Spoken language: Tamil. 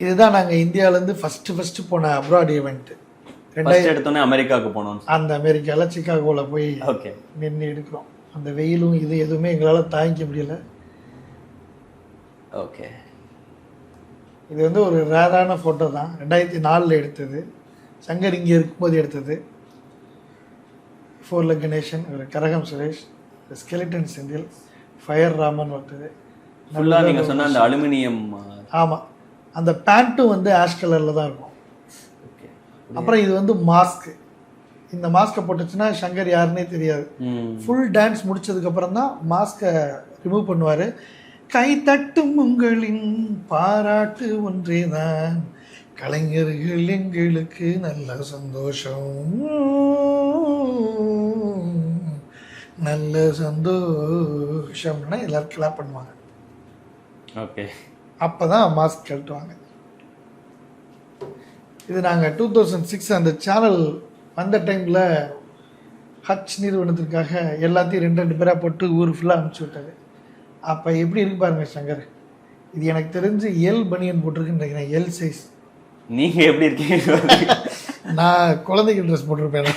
இதுதான் நாங்கள் இந்தியாவிலேருந்து ஃபஸ்ட்டு போன அப்ராட் ஈவெண்ட்டு. எடுத்தோன்னே அமெரிக்காவுக்கு போனோம். அந்த அமெரிக்காவில் சிக்காகோவில் போய் ஓகே நின்று எடுக்கிறோம். அந்த வெயிலும் இது எதுவுமே எங்களால் தாங்கிக்க முடியல. ஓகே, இது வந்து ஒரு ரேரான ஃபோட்டோ தான். 2004 எடுத்தது. சங்கர் இங்கே இருக்கும்போது எடுத்தது. 4 லெக் கணேசன், ஒரு கரகம் சுரேஷ், ஸ்கெலிட்டன் செந்தில், ஃபயர் ராமன் ஒருத்தது. ஃபுல்லாக நீங்கள் சொன்ன அந்த அலுமினியம். ஆமாம், அந்த பேண்ட்டும் வந்து ஆஷ் கலரில் தான் இருக்கும். அப்புறம் இது வந்து மாஸ்க்கு. இந்த மாஸ்க்கை போட்டுச்சுன்னா சங்கர் யாருன்னே தெரியாது. ஃபுல் டான்ஸ் முடிச்சதுக்கப்புறம் தான் மாஸ்கை ரிமூவ் பண்ணுவார். கை தட்டும் உங்களின் பாராட்டு ஒன்றே தான், கலைஞர்கள் எங்களுக்கு நல்ல சந்தோஷம், நல்ல சந்தோஷம்னா எல்லாரும் கிளாப் பண்ணுவாங்க. ஓகே, அப்போ தான் மாஸ்க் கழட்டுவாங்க. இது நாங்கள் 2006 அந்த சேனல் வந்த டைமில் ஹச் நிறுவனத்திற்காக எல்லாத்தையும் 2 பேராக போட்டு ஊர் ஃபுல்லாக அனுப்பிச்சி விட்டாரு. அப்போ எப்படி இருக்கு பாருங்க சங்கர். இது எனக்கு தெரிஞ்சு எல் பனியன் போட்டிருக்குன்னு நினைக்கிறேன், எல் சைஸ். நீங்கள் எப்படி இருக்கீங்க? நான் குழந்தைக்கு ட்ரெஸ் போட்டிருப்பேன்.